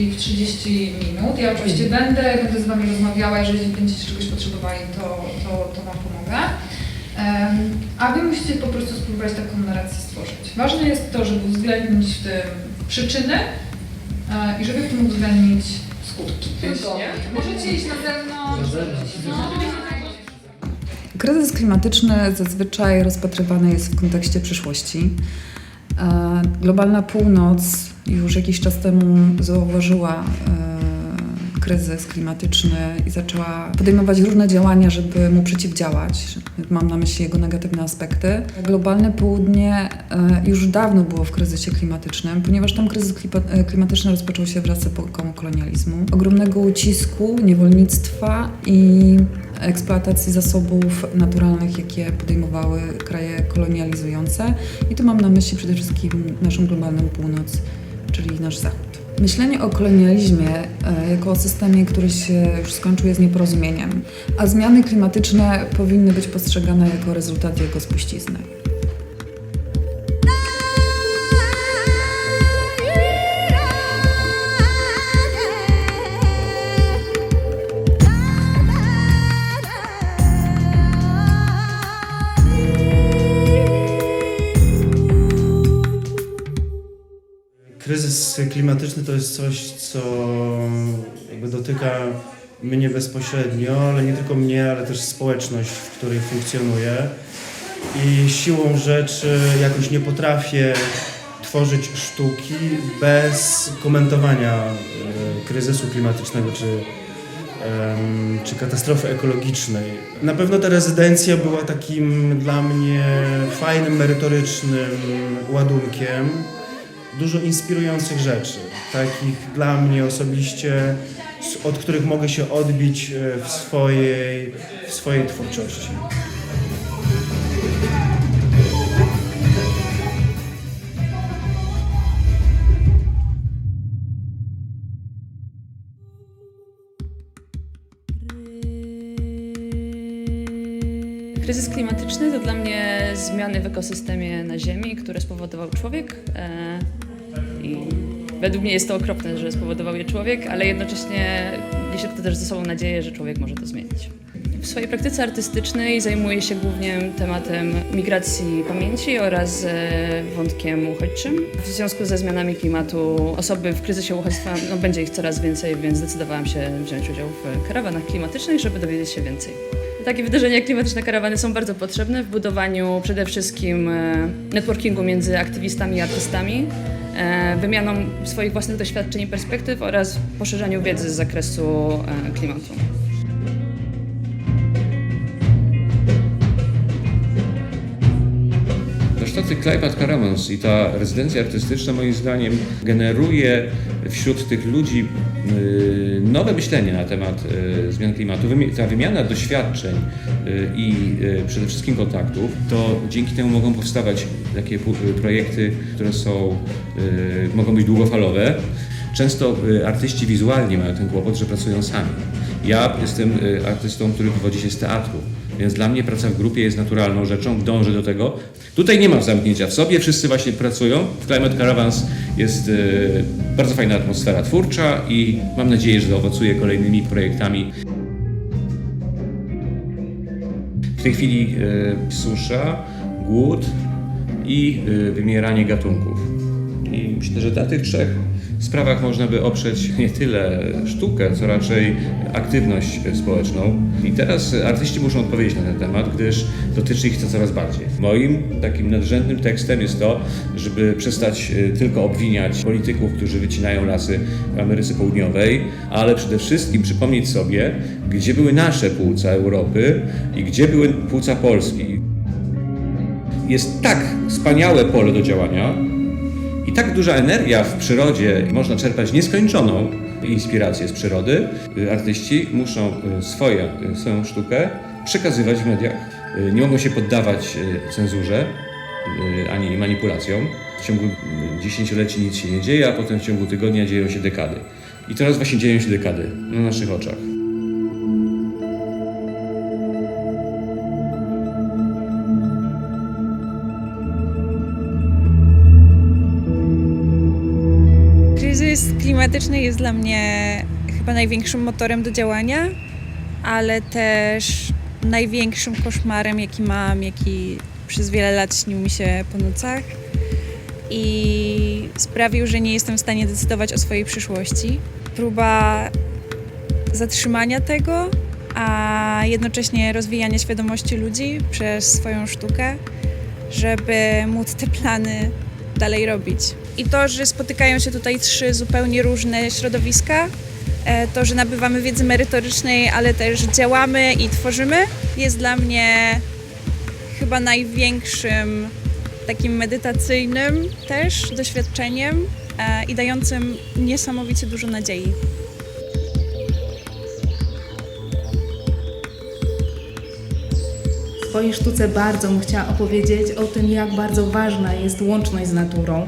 w 30 minut. Ja oczywiście będę z Wami rozmawiała, jeżeli będziecie czegoś potrzebowali, to Wam pomogę. A Wy musicie po prostu spróbować taką narrację stworzyć. Ważne jest to, żeby uwzględnić w tym przyczyny i żeby w tym uwzględnić skutki. Możecie iść na zewnątrz. Kryzys klimatyczny zazwyczaj rozpatrywany jest w kontekście przyszłości. Globalna Północ już jakiś czas temu zauważyła kryzys klimatyczny i zaczęła podejmować różne działania, żeby mu przeciwdziałać. Mam na myśli jego negatywne aspekty. Globalne Południe już dawno było w kryzysie klimatycznym, ponieważ tam kryzys klimatyczny rozpoczął się wraz z epoką kolonializmu, ogromnego ucisku, niewolnictwa i eksploatacji zasobów naturalnych, jakie podejmowały kraje kolonializujące. I tu mam na myśli przede wszystkim naszą globalną północ, czyli nasz zachód. Myślenie o kolonializmie jako o systemie, który się już skończył, jest nieporozumieniem, a zmiany klimatyczne powinny być postrzegane jako rezultat jego spuścizny. Kryzys klimatyczny to jest coś, co jakby dotyka mnie bezpośrednio, ale nie tylko mnie, ale też społeczność, w której funkcjonuję. I siłą rzeczy jakoś nie potrafię tworzyć sztuki bez komentowania kryzysu klimatycznego czy katastrofy ekologicznej. Na pewno ta rezydencja była takim dla mnie fajnym, merytorycznym ładunkiem. Dużo inspirujących rzeczy, takich dla mnie osobiście, od których mogę się odbić w swojej twórczości. Kryzys klimatyczny to dla mnie zmiany w ekosystemie na Ziemi, które spowodował człowiek. I według mnie jest to okropne, że spowodował je człowiek, ale jednocześnie niesie to też ze sobą nadzieję, że człowiek może to zmienić. W swojej praktyce artystycznej zajmuję się głównie tematem migracji pamięci oraz wątkiem uchodźczym. W związku ze zmianami klimatu osoby w kryzysie uchodźstwa będzie ich coraz więcej, więc zdecydowałam się wziąć udział w karawanach klimatycznych, żeby dowiedzieć się więcej. Takie wydarzenia jak klimatyczne karawany są bardzo potrzebne w budowaniu przede wszystkim networkingu między aktywistami i artystami, wymianą swoich własnych doświadczeń i perspektyw oraz poszerzaniu wiedzy z zakresu klimatu. Warsztaty Climate Caravans i ta rezydencja artystyczna moim zdaniem generuje wśród tych ludzi nowe myślenie na temat zmian klimatu. Ta wymiana doświadczeń i przede wszystkim kontaktów, to dzięki temu mogą powstawać takie projekty, które mogą być długofalowe. Często artyści wizualnie mają ten kłopot, że pracują sami. Ja jestem artystą, który wywodzi się z teatru, więc dla mnie praca w grupie jest naturalną rzeczą, dążę do tego. Tutaj nie ma zamknięcia w sobie, wszyscy właśnie pracują. W Climate Caravans jest bardzo fajna atmosfera twórcza i mam nadzieję, że zaowocuje kolejnymi projektami. W tej chwili susza, głód i wymieranie gatunków. I myślę, że na tych trzech sprawach można by oprzeć nie tyle sztukę, co raczej aktywność społeczną. I teraz artyści muszą odpowiedzieć na ten temat, gdyż dotyczy ich to coraz bardziej. Moim takim nadrzędnym tekstem jest to, żeby przestać tylko obwiniać polityków, którzy wycinają lasy w Ameryce Południowej, ale przede wszystkim przypomnieć sobie, gdzie były nasze płuca Europy i gdzie były płuca Polski. Jest tak wspaniałe pole do działania, i tak duża energia w przyrodzie, można czerpać nieskończoną inspirację z przyrody. Artyści muszą swoją sztukę przekazywać w mediach. Nie mogą się poddawać cenzurze ani manipulacjom. W ciągu dziesięcioleci nic się nie dzieje, a potem w ciągu tygodnia dzieją się dekady. I teraz właśnie dzieją się dekady na naszych oczach. Kryzys klimatyczny klimatyczny jest dla mnie chyba największym motorem do działania, ale też największym koszmarem, jaki mam, jaki przez wiele lat śnił mi się po nocach i sprawił, że nie jestem w stanie decydować o swojej przyszłości. Próba zatrzymania tego, a jednocześnie rozwijania świadomości ludzi przez swoją sztukę, żeby móc te plany dalej robić. I to, że spotykają się tutaj 3 zupełnie różne środowiska, to, że nabywamy wiedzy merytorycznej, ale też działamy i tworzymy, jest dla mnie chyba największym takim medytacyjnym też doświadczeniem i dającym niesamowicie dużo nadziei. W swojej sztuce bardzo bym chciała opowiedzieć o tym, jak bardzo ważna jest łączność z naturą,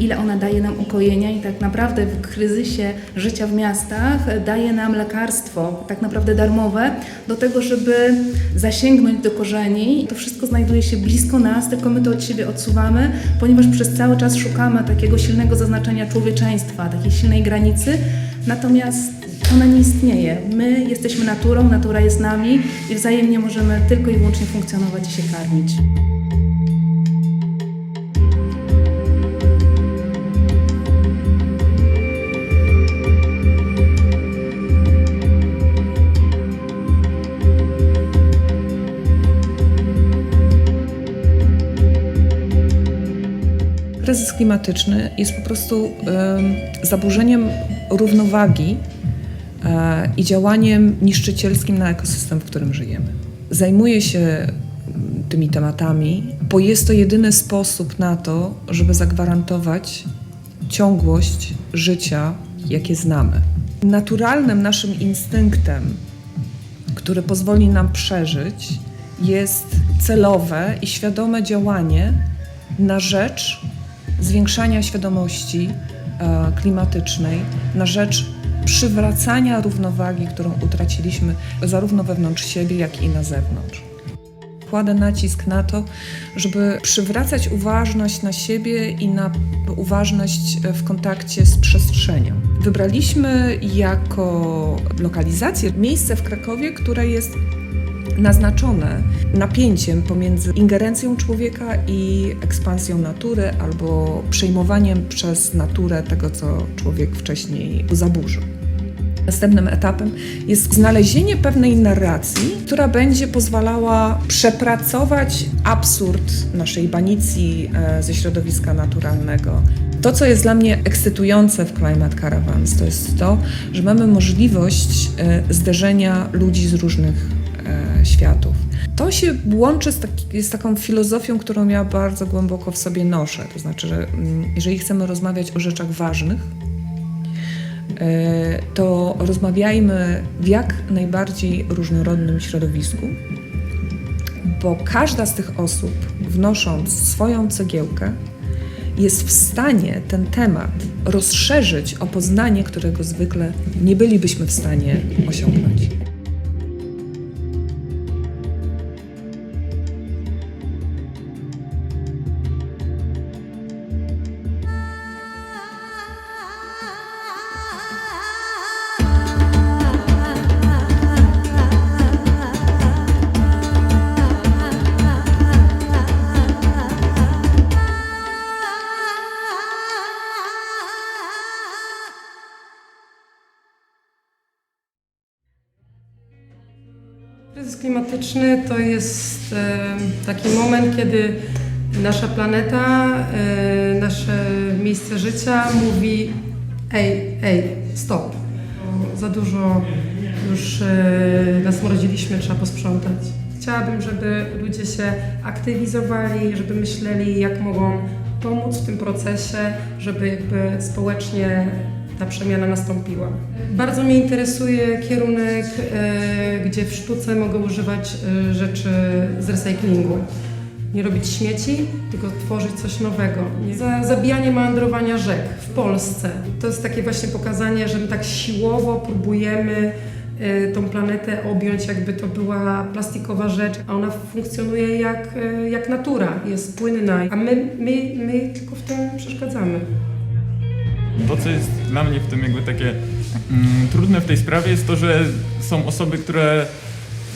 ile ona daje nam ukojenia i tak naprawdę w kryzysie życia w miastach daje nam lekarstwo, tak naprawdę darmowe, do tego, żeby zasięgnąć do korzeni. To wszystko znajduje się blisko nas, tylko my to od siebie odsuwamy, ponieważ przez cały czas szukamy takiego silnego zaznaczenia człowieczeństwa, takiej silnej granicy, natomiast ona nie istnieje. My jesteśmy naturą, natura jest nami i wzajemnie możemy tylko i wyłącznie funkcjonować i się karmić. Kryzys klimatyczny jest po prostu zaburzeniem równowagi i działaniem niszczycielskim na ekosystem, w którym żyjemy. Zajmuję się tymi tematami, bo jest to jedyny sposób na to, żeby zagwarantować ciągłość życia, jakie znamy. Naturalnym naszym instynktem, który pozwoli nam przeżyć, jest celowe i świadome działanie na rzecz zwiększania świadomości klimatycznej, na rzecz przywracania równowagi, którą utraciliśmy zarówno wewnątrz siebie, jak i na zewnątrz. Kładę nacisk na to, żeby przywracać uważność na siebie i na uważność w kontakcie z przestrzenią. Wybraliśmy jako lokalizację miejsce w Krakowie, które jest naznaczone napięciem pomiędzy ingerencją człowieka i ekspansją natury albo przejmowaniem przez naturę tego, co człowiek wcześniej zaburzył. Następnym etapem jest znalezienie pewnej narracji, która będzie pozwalała przepracować absurd naszej banicji ze środowiska naturalnego. To, co jest dla mnie ekscytujące w Climate Caravans, to jest to, że mamy możliwość zderzenia ludzi z różnych światów. To się łączy z taką filozofią, którą ja bardzo głęboko w sobie noszę. To znaczy, że jeżeli chcemy rozmawiać o rzeczach ważnych, to rozmawiajmy w jak najbardziej różnorodnym środowisku, bo każda z tych osób, wnosząc swoją cegiełkę, jest w stanie ten temat rozszerzyć o poznanie, którego zwykle nie bylibyśmy w stanie osiągnąć. Kryzys klimatyczny to jest taki moment, kiedy nasza planeta, nasze miejsce życia mówi ej, stop. Za dużo już nasmrodziliśmy, trzeba posprzątać. Chciałabym, żeby ludzie się aktywizowali, żeby myśleli, jak mogą pomóc w tym procesie, żeby jakby społecznie ta przemiana nastąpiła. Bardzo mnie interesuje kierunek, gdzie w sztuce mogę używać rzeczy z recyklingu. Nie robić śmieci, tylko tworzyć coś nowego. Zabijanie meandrowania rzek w Polsce. To jest takie właśnie pokazanie, że my tak siłowo próbujemy tą planetę objąć, jakby to była plastikowa rzecz, a ona funkcjonuje jak natura, jest płynna, a my tylko w tym przeszkadzamy. To, co jest dla mnie w tym jakby takie trudne w tej sprawie, jest to, że są osoby, które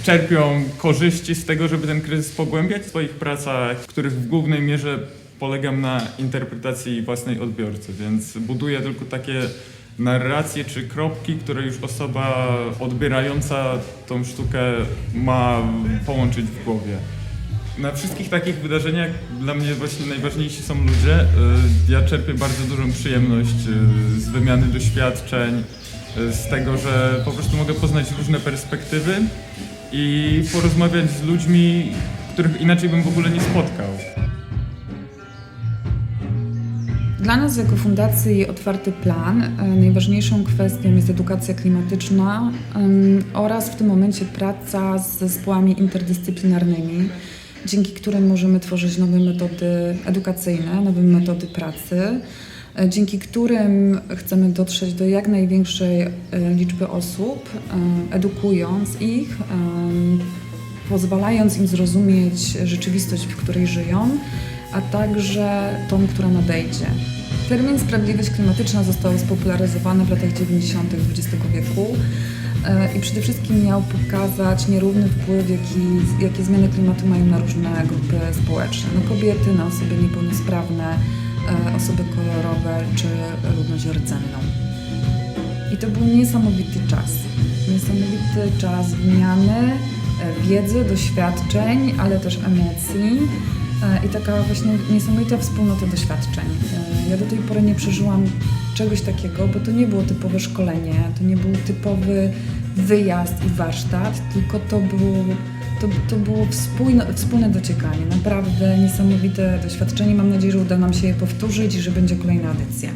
czerpią korzyści z tego, żeby ten kryzys pogłębiać w swoich pracach, w których w głównej mierze polegam na interpretacji własnej odbiorcy, więc buduję tylko takie narracje czy kropki, które już osoba odbierająca tą sztukę ma połączyć w głowie. Na wszystkich takich wydarzeniach dla mnie właśnie najważniejsi są ludzie. Ja czerpię bardzo dużą przyjemność z wymiany doświadczeń, z tego, że po prostu mogę poznać różne perspektywy i porozmawiać z ludźmi, których inaczej bym w ogóle nie spotkał. Dla nas jako Fundacji Otwarty Plan najważniejszą kwestią jest edukacja klimatyczna oraz w tym momencie praca z zespołami interdyscyplinarnymi, dzięki którym możemy tworzyć nowe metody edukacyjne, nowe metody pracy, dzięki którym chcemy dotrzeć do jak największej liczby osób, edukując ich, pozwalając im zrozumieć rzeczywistość, w której żyją, a także tą, która nadejdzie. Termin sprawiedliwość klimatyczna został spopularyzowany w latach 90. XX wieku i przede wszystkim miał pokazać nierówny wpływ, jakie zmiany klimatu mają na różne grupy społeczne, na kobiety, na osoby niepełnosprawne, osoby kolorowe czy ludność rdzenną. I to był niesamowity czas wymiany wiedzy, doświadczeń, ale też emocji i taka właśnie niesamowita wspólnota doświadczeń. Ja do tej pory nie przeżyłam czegoś takiego, bo to nie było typowe szkolenie, to nie był typowy wyjazd i warsztat, tylko to było wspólne dociekanie. Naprawdę niesamowite doświadczenie. Mam nadzieję, że uda nam się je powtórzyć i że będzie kolejna edycja.